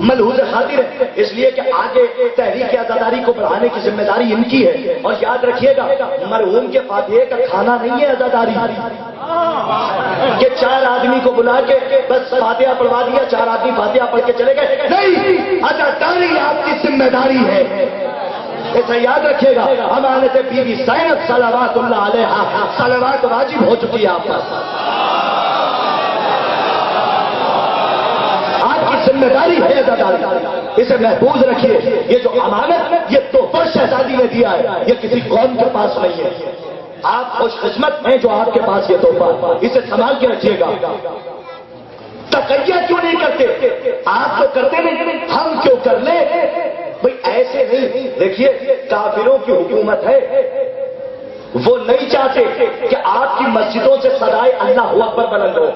ملحوظ خاطر ہے، اس لیے کہ آگے تحریک عزاداری کو بڑھانے کی ذمہ داری ان کی ہے. اور یاد رکھیے گا مرحوم کے فاتحے کا کھانا نہیں ہے عزاداری کہ 4 آدمی کو بلا کے بس فاتحہ پڑھوا دیا، 4 آدمی فاتحہ پڑھ کے چلے گئے. نہیں، عزاداری آپ کی ذمہ داری ہے. ایسا یاد رکھیے گا. ہمارے سے بی بی زینب صلوات اللہ علیہا صلوات واجب ہو چکی ہے آپ پر. آپ کی ذمہ داری ہے عزاداری، اسے محفوظ رکھیے. یہ جو امانت یہ تحفہ شہزادی نے دیا ہے، یہ کسی قوم کے پاس نہیں ہے. آپ خوش قسمت ہیں جو آپ کے پاس یہ تحفہ، اسے سنبھال کے رکھیے گا. تقیہ کیوں نہیں کرتے؟ آپ تو کرتے نہیں، ہم کیوں کر لیں بھئی؟ ایسے نہیں. دیکھیے کافروں کی حکومت ہے، وہ نہیں چاہتے کہ آپ کی مسجدوں سے صدائے اللہ اکبر بلند ہو.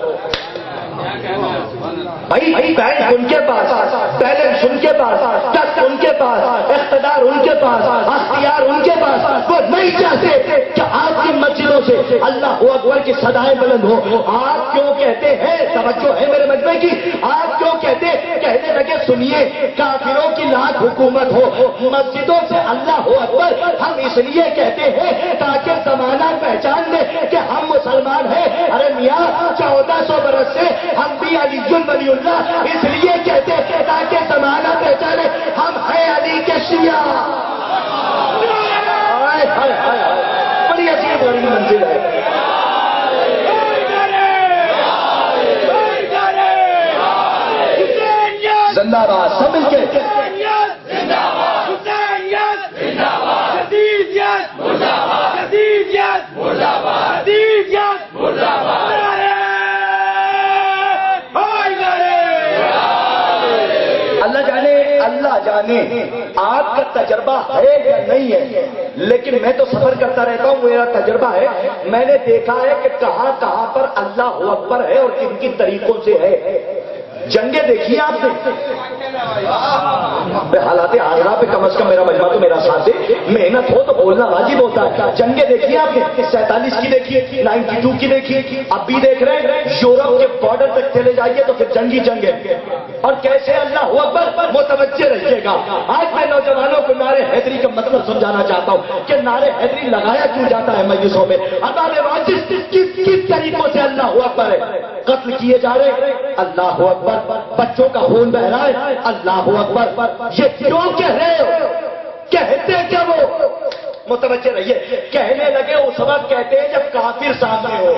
بھائی بینک ان کے پاس، بیلنس ان کے پاس، تخت ان کے پاس، اقتدار ان کے پاس، اختیار ان کے پاس. وہ نہیں چاہتے کہ آپ کی مسجدوں سے اللہ اکبر کی صدائیں بلند ہو. آپ کیوں کہتے ہیں، توجہ ہے میرے مجمع کی، آپ کیوں کہنے لگے سنیے کافروں کی لاکھ حکومت ہو، مسجدوں سے اللہ اکبر ہم اس لیے کہتے ہیں تاکہ زمانہ پہچان لے کہ ہم مسلمان ہیں. ارے میاں 1400 برس سے ہم بھی علی ولی اللہ اس لیے کہتے ہیں تاکہ زمانہ پہچانے ہم ہیں علی کے شیعہ. بڑی عجیب بڑی منزل ہے. زندہ باد سب مل کے. اللہ جانے آپ کا تجربہ ہے یا نہیں ہے، لیکن میں تو سفر کرتا رہتا ہوں، میرا تجربہ ہے. میں نے دیکھا ہے کہ کہاں کہاں پر اللہ اکبر ہے اور کن کن طریقوں سے ہے. جنگیں دیکھیے آپ نے، حالات حاضرہ پہ کم از کم میرا مجمع تو میرا ساتھ دے. محنت ہو تو بولنا واجب ہوتا ہے. جنگیں دیکھیے آپ نے، 47 کی دیکھیے، 92 کی دیکھیے، اب بھی دیکھ رہے ہیں. یورپ کے بارڈر تک چلے جائیے تو پھر جنگی جنگ ہے. اور کیسے اللہ اکبر متوجہ رہیے گا. آج میں نوجوانوں کو نعرے حیدری کا مطلب سمجھانا چاہتا ہوں کہ نعرے حیدری لگایا کیوں جاتا ہے مجلسوں میں. عذاب واجب کس طریقوں سے اللہ اکبر ہے. قتل کیے جا رہے اللہ اکبر، بچوں کا خون بہ رہا ہے اللہ اکبر. یہ کیوں کہہ رہے ہو؟ کہتے کیا وہ؟ متوجہ رہیے. کہنے لگے اس وقت کہتے ہیں جب کافر سامنے ہو.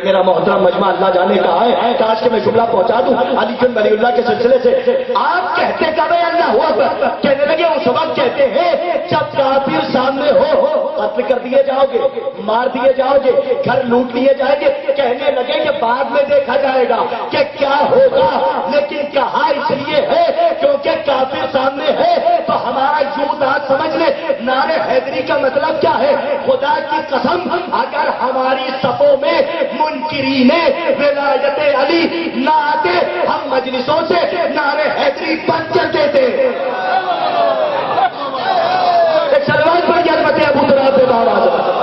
میرا محترم مجمع اللہ جانے کہا ہے، کاش کہ میں جملہ پہنچا دوں علی ولی اللہ کے سلسلے سے. آپ کہتے کب ہے اللہ اکبر؟ کہنے لگے اس وقت کہتے ہیں جب کافر سامنے ہو. قتل کر دیے جاؤ گے، مار دیے جاؤ گے، گھر لوٹ لیے جائیں گے. کہنے لگے کہ بعد میں دیکھا جائے گا کہ کیا ہوگا، لیکن کہا اس لیے ہے کیونکہ کافر سامنے ہے. تو ہمارا یوں داد سمجھ لے نعرے حیدری کا مطلب کیا ہے. خدا کی قسم اگر ہماری صفوں میں منکرین ولایت علی نہ آتے ہم مجلسوں سے نعرے حیدری بند کر دیتے. ایک سلوات پر عظمت ابو تراب سے باہر آ جاتا.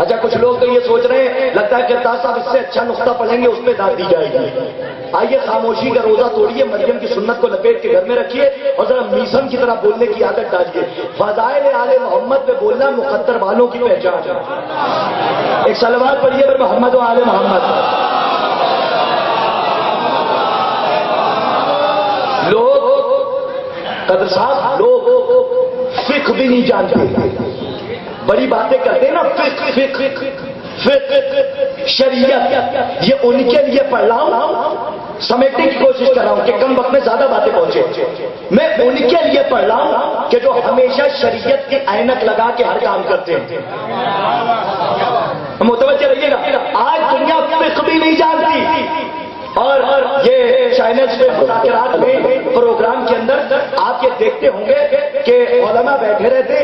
اچھا کچھ لوگ تو یہ سوچ رہے ہیں لگتا ہے کہ تاج صاحب اس سے اچھا نقطہ پڑھیں گے اس پہ داد دی جائے گی. آئیے خاموشی کا روزہ توڑیے، مریم کی سنت کو لپیٹ کے گھر میں رکھیے اور ذرا میسم کی طرح بولنے کی عادت ڈالیے. فضائل آل محمد پہ بولنا مقدر والوں کی پہچان ہے. ایک سلوات پڑھیے پر محمد و آل محمد. لوگ قدر صاحب لوگ فقہ بھی نہیں جانتے، بڑی باتیں کرتے ہیں نا، شریعت. یہ ان کے لیے پڑھ رہا ہوں، سمیٹنے کی کوشش کر رہا ہوں کہ کم وقت میں زیادہ باتیں پہنچے. میں ان کے لیے پڑھ رہا ہوں کہ جو ہمیشہ شریعت کی عینک لگا کے ہر کام کرتے ہیں. متوجہ رہیے گا. آج دنیا فقہ بھی نہیں جانتی اور یہ چینلز پہ مذاکرات میں پروگرام کے اندر آپ یہ دیکھتے ہوں گے کہ علماء بیٹھے رہتے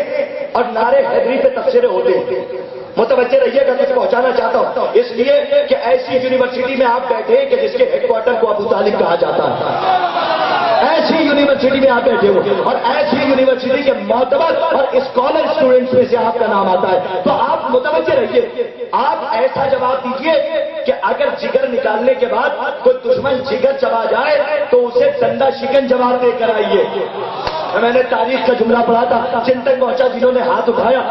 اور نعرے حیدری پہ تبصرے ہوتے. متوجہ رہیے گا. کچھ پہنچانا چاہتا ہوں اس لیے کہ ایسی یونیورسٹی میں آپ بیٹھے کہ جس کے ہیڈ کوارٹر کو ابو طالب کہا جاتا ہے. ایسی یونیورسٹی میں آپ بیٹھے ہو اور ایسی یونیورسٹی کے معتبر اور اسکالر اسٹوڈنٹس میں سے آپ کا نام آتا ہے. تو آپ متوجہ رہیے. آپ ایسا جواب دیجیے کہ اگر جگر نکالنے کے بعد کوئی دشمن جگر چبا جائے تو اسے ڈنڈا شکن جواب دے کر آئیے. میں نے تاریخ کا جملہ پڑھا تھا، جن تک پہنچا جنہوں نے ہاتھ اٹھایا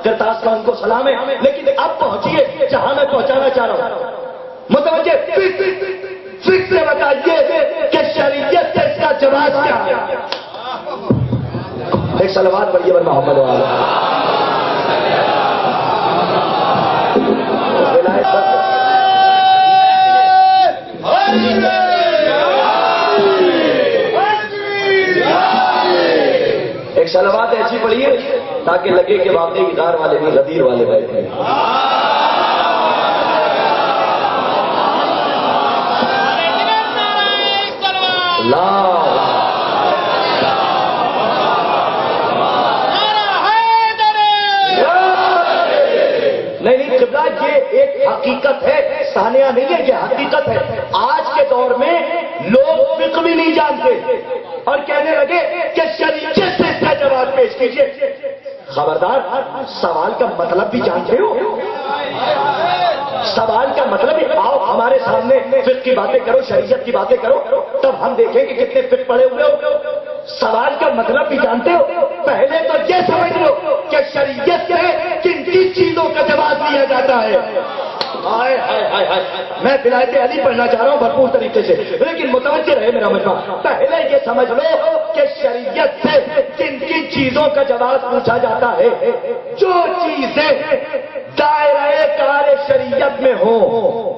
کرتاس کا ان کو سلام ہے، لیکن اب پہنچیے جہاں میں پہنچانا چاہ رہا ہوں. متوجہ فکر سے بتائیے کہ شریعت سے اس کا جواب کیا ہے. ایک صلوات پڑھیے بر محمد والا. ایک صلوات ایسی پڑھیے تاکہ لگے کہ واقعی غار والے بھی غدیر والے بیٹھے. نہیں قبلہ، یہ ایک حقیقت ہے، ثانیہ نہیں ہے، یہ حقیقت ہے. آج کے دور میں لوگ فقہ بھی نہیں جانتے اور کہنے لگے کہ شریعت سے اس کا جواب پیش کیجیے. خبردار، سوال کا مطلب بھی جانتے ہو؟ سوال کا مطلب آؤ ہمارے سامنے فقہ کی باتیں کرو، شریعت کی باتیں کرو، تب ہم دیکھیں کہ کتنے فقہ پڑے ہوئے ہو. سوال کا مطلب بھی جانتے ہو؟ پہلے تو یہ سمجھ لو کہ شریعت سے کن کن چیزوں کا جواب دیا جاتا ہے. میں ولایت علی پڑھنا چاہ رہا ہوں بھرپور طریقے سے، لیکن متوجہ رہے میرا مجمع. پہلے یہ سمجھ لو کہ شریعت سے کن کن چیزوں کا جواب پوچھا جاتا ہے. جو چیزیں دائرہ کار شریعت میں ہوں.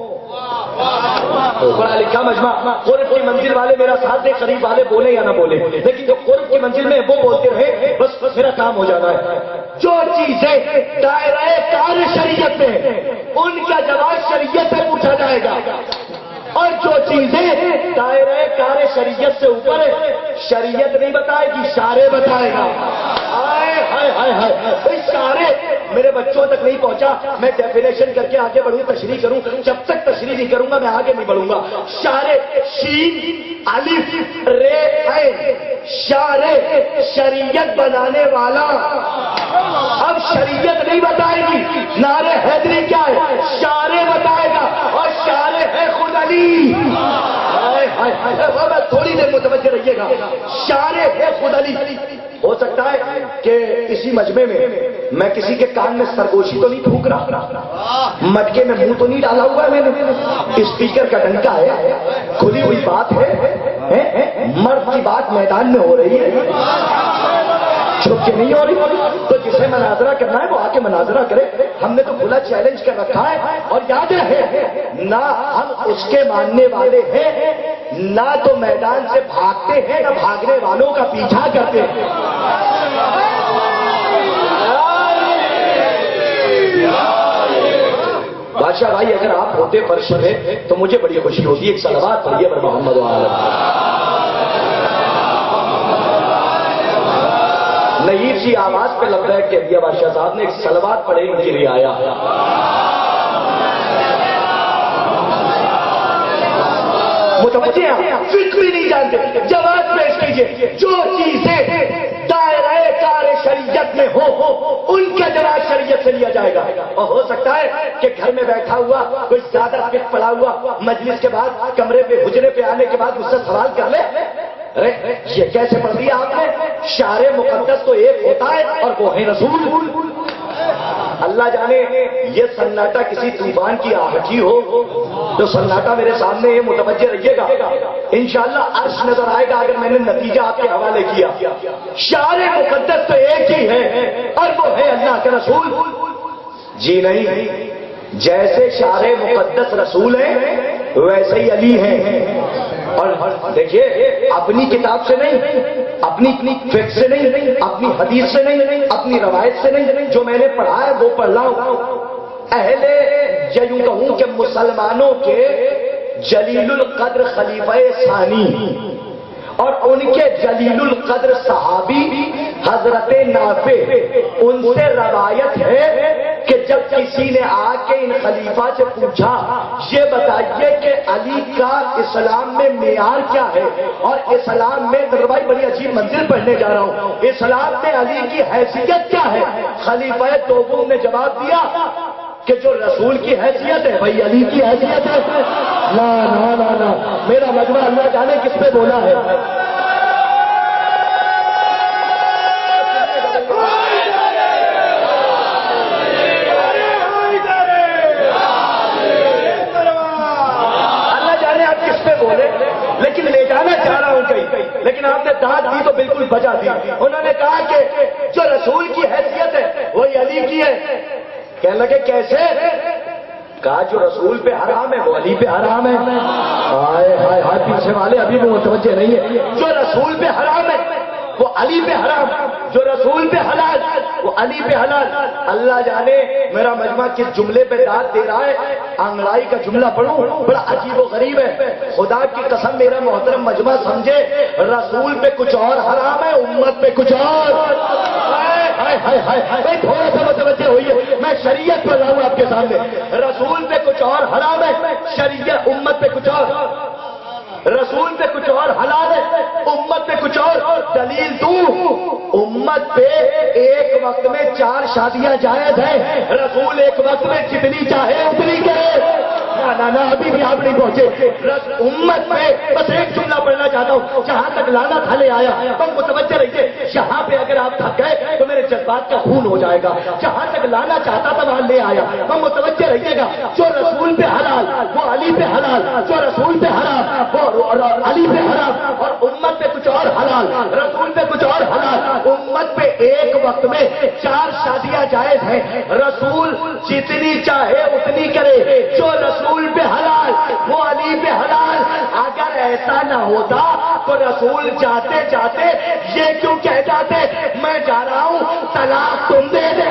پڑھا لکھا مجمع، قرب کی منزل والے میرا ساتھ دے، قریب والے بولے یا نہ بولے، لیکن جو قرب کی منزل میں وہ بولتے رہے بس میرا کام ہو جانا ہے. جو چیزیں دائرہ کار شریعت میں ان کا جواب شریعت سے پوچھا جائے گا، اور جو چیزیں دائرہ کار شریعت سے اوپر ہے شریعت نہیں بتائے گی، شارع بتائے گا. شارع میرے بچوں تک نہیں پہنچا، میں ڈیفینیشن کر کے آگے بڑھوں، تشریح کروں. جب تک تشریح نہیں کروں گا میں آگے نہیں بڑھوں گا. شارع شین الف رے عین، شارع شریعت بنانے والا. اب شریعت نہیں بتائے گی، نعرہ حیدری کیا ہے شارع بتائے گا، اور شارع ہے خود علی. تھوڑی دیر متوجہ رہیے گا، شارع ہے خود علی. ہو سکتا ہے کہ اسی مجمع میں کسی کے کان میں سرگوشی تو نہیں پھونک رہا، مٹکے میں منہ تو نہیں ڈالا ہوا ہے میں نے، اسپیکر کا ڈنکا ہے، کھلی ہوئی بات ہے، مرد کی بات میدان میں ہو رہی ہے، چھپ کے نہیں ہو رہی. تو جسے مناظرہ کرنا ہے وہ آ کے مناظرہ کرے. ہم نے تو کھلا چیلنج کر رکھا ہے، اور یاد رہے نہ ہم اس کے ماننے والے ہیں، نہ تو میدان سے بھاگتے ہیں، نہ بھاگنے والوں کا پیچھا کرتے ہیں. بادشاہ بھائی اگر آپ ہوتے فرش ہے تو مجھے بڑی خوشی ہوتی ہے. ایک صلوات پڑھیے پر محمد وآلہ. نعیب سی آواز پہ لبیک کہہ دیا بادشاہ صاحب نے. ایک صلوات پڑھے ان کی رعایا. متوجہ فکر بھی نہیں جانتے، جواب پیش کیجیے. جو چیزیں دائرہ کار شریعت میں ہو ان کا جواب شریعت سے لیا جائے گا. اور ہو سکتا ہے کہ گھر میں بیٹھا ہوا کوئی زیادہ فکر پڑا ہوا مجلس کے بعد کمرے پہ حجرے پہ آنے کے بعد مجھ سے سوال کر لے، ارے یہ کیسے پڑھ دیا آپ نے؟ شارع مقدس تو ایک ہوتا ہے اور وہ ہے رسول. اللہ جانے یہ سناٹا کسی طوفان کی آہٹی ہو تو سناٹا میرے سامنے یہ متوجہ رہیے گا، انشاءاللہ عرش نظر آئے گا اگر میں نے نتیجہ آپ کے حوالے کیا. شارع مقدس تو ایک ہی ہے اور وہ ہے اللہ کے رسول. جی نہیں، جیسے شارع مقدس رسول ہیں ویسے ہی علی ہیں. اور دیکھیے اپنی کتاب سے نہیں، اپنی فقہ سے نہیں، اپنی حدیث سے نہیں، اپنی روایت سے نہیں، جو میں نے پڑھا ہے وہ پڑھ رہا ہوں. اہل یوں کہوں کہ مسلمانوں کے جلیل القدر خلیفہ ثانی اور ان کے جلیل القدر صحابی حضرت نافع، ان سے روایت ہے کہ جب کسی نے آ کے ان خلیفہ سے پوچھا یہ بتائیے کہ علی کا اسلام میں معیار کیا ہے اور اسلام میں بھائی بڑی عجیب منزل پڑھنے جا رہا ہوں، اسلام میں علی کی حیثیت کیا ہے؟ خلیفہ دوم نے جواب دیا کہ جو رسول کی حیثیت ہے وہی علی کی حیثیت ہے؟ نا نا نا نا، میرا مجمع اللہ جانے کس پہ بولا ہے۔ اللہ جانے آپ کس پہ بولے، لیکن لے جانا چاہ رہا ہوں کہیں، لیکن آپ نے داد دی تو بالکل بجا دی۔ انہوں نے کہا کہ جو رسول کی حیثیت ہے وہی علی کی ہے۔ کہنے لگے کیسے؟ کہا جو رسول پہ حرام ہے وہ علی پہ حرام ہے۔ ہائے ہائے ہائے، پیچھے والے ابھی بھی متوجہ نہیں ہے۔ جو رسول پہ حرام ہے وہ علی پہ حرام، جو رسول پہ حلال وہ علی پہ حلال۔ اللہ جانے میرا مجمع کس جملے پہ داد دے رہا ہے۔ انگڑائی کا جملہ پڑھوں، بڑا عجیب و غریب ہے۔ خدا کی قسم میرا محترم مجمع سمجھے، رسول پہ کچھ اور حرام ہے، امت پہ کچھ اور۔ بھائی تھوڑا سا متوجہ ہوئیے، میں شریعت پر لاؤں آپ کے سامنے۔ رسول پہ کچھ اور حرام ہے، شریعت امت پہ کچھ اور۔ رسول پہ کچھ اور حلال ہے، امت پہ کچھ اور۔ دلیل دوں، امت پہ ایک وقت میں 4 شادیاں جائز ہیں، رسول ایک وقت میں جتنی چاہے اتنی کرے۔ نا ابھی بھی آپ نہیں پہنچے۔ امت میں بس ایک جملہ پڑھنا چاہتا ہوں، جہاں تک لانا تھا لے آیا، تم متوجہ رہیے۔ یہاں پہ اگر آپ تھک گئے تو میرے جذبات کا خون ہو جائے گا۔ جہاں تک لانا چاہتا تھا وہاں لے آیا، تم متوجہ رہیے گا۔ جو رسول پہ حلال وہ علی پہ حلال، جو رسول پہ حرام وہ علی پہ حرام، اور امت پہ کچھ اور حلال، رسول پہ کچھ اور حلال۔ امت پہ ایک وقت میں 4 شادیاں جائز ہیں، رسول جتنی چاہے اتنی کرے۔ جو رسول پہ حلال وہ علی پہ حلال۔ اگر ایسا نہ ہوتا تو رسول جاتے جاتے یہ کیوں کہہ جاتے میں جا رہا ہوں طلاق تم دے دے۔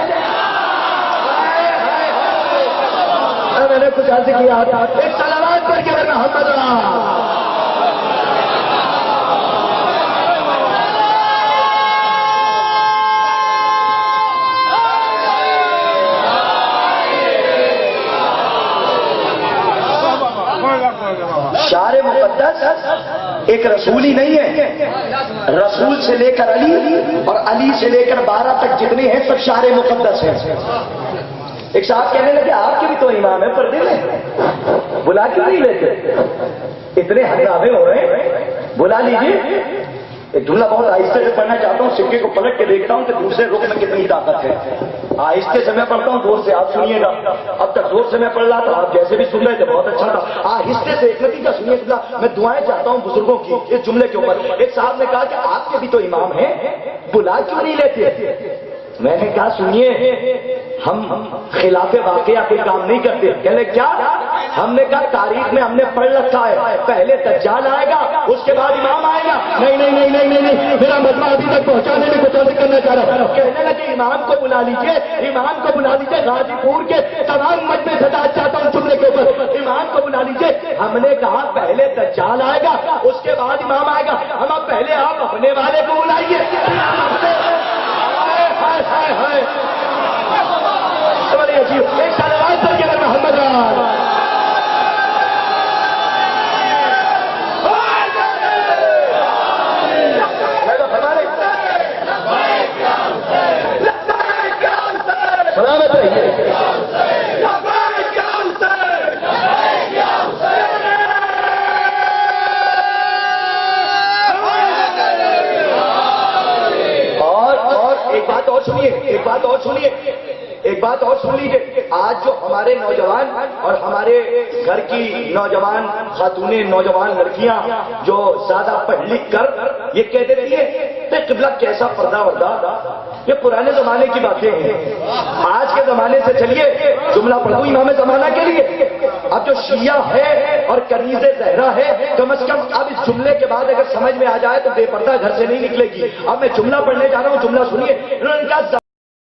میں نے کچھ عرض کیا تھا، ایک صلوات پر کے محمد شعر مقدس ایک رسول ہی نہیں ہے، رسول سے لے کر علی اور علی سے لے کر 12 تک جتنے ہیں سب شعر مقدس ہیں۔ ایک صاحب کہنے لگے آپ کے بھی تو امام ہے پردے میں، بلا کیوں نہیں لیتے؟ اتنے ہنگامے ہو رہے ہیں، بلا لیجیے۔ ایک جملہ بہت آہستہ سے پڑھنا چاہتا ہوں، سکے کو پلٹ کے دیکھتا ہوں کہ دوسرے رخ میں کتنی طاقت ہے۔ آہستہ سے میں پڑھتا ہوں، زور سے آپ سنیے گا۔ اب تک زور سے میں پڑھ رہا تھا، آپ جیسے بھی سن رہے تھے بہت اچھا تھا۔ آہستہ سے ایک نتیجہ سنیے گا۔ میں دعائیں چاہتا ہوں بزرگوں کی اس جملے کے اوپر۔ ایک صاحب نے کہا کہ آپ کے بھی تو امام ہیں، بلا کیوں نہیں لیتے؟ میں نے کہا سنیے، ہم خلاف واقعہ کوئی کام نہیں کرتے۔ کہنے کیا؟ ہم نے کہا تاریخ میں ہم نے پڑھ رکھا ہے، پہلے دجال آئے گا اس کے بعد امام آئے گا۔ نہیں نہیں نہیں نہیں نہیں نہیں، میرا مجمع ابھی تک پہنچانے میں کچھ اور کرنا چاہ رہا ہوں۔ کہنے لگے امام کو بلا لیجیے، امام کو بلا لیجیے، غازی پور کے تمام مجمع سے چاہتا ہوں جملے کے اوپر، امام کو بلا لیجیے۔ ہم نے کہا پہلے دجال آئے گا اس کے بعد امام آئے گا۔ ہم اب پہلے آپ اپنے والے کو بلائیے۔ ایک صلوات پر کے محمد سلامت رہیے۔ ایک بات اور سن لیجیے، آج جو ہمارے نوجوان اور ہمارے گھر کی نوجوان خاتونیں، نوجوان لڑکیاں جو زیادہ پڑھ لکھ کر یہ کہہ دیتی ہیں کہ قبلہ کیسا پردہ وردہ، یہ پرانے زمانے کی باتیں ہیں۔ آج کے زمانے سے چلیے، جملہ پڑھوں امام زمانہ کے لیے۔ اب جو شیعہ ہے اور کنیز زہرا ہے، کم از کم اب اس جملے کے بعد اگر سمجھ میں آ جائے تو بے پردہ گھر سے نہیں نکلے گی۔ اب میں جملہ پڑھنے جا رہا ہوں، جملہ سنیے۔ انہوں نے کہا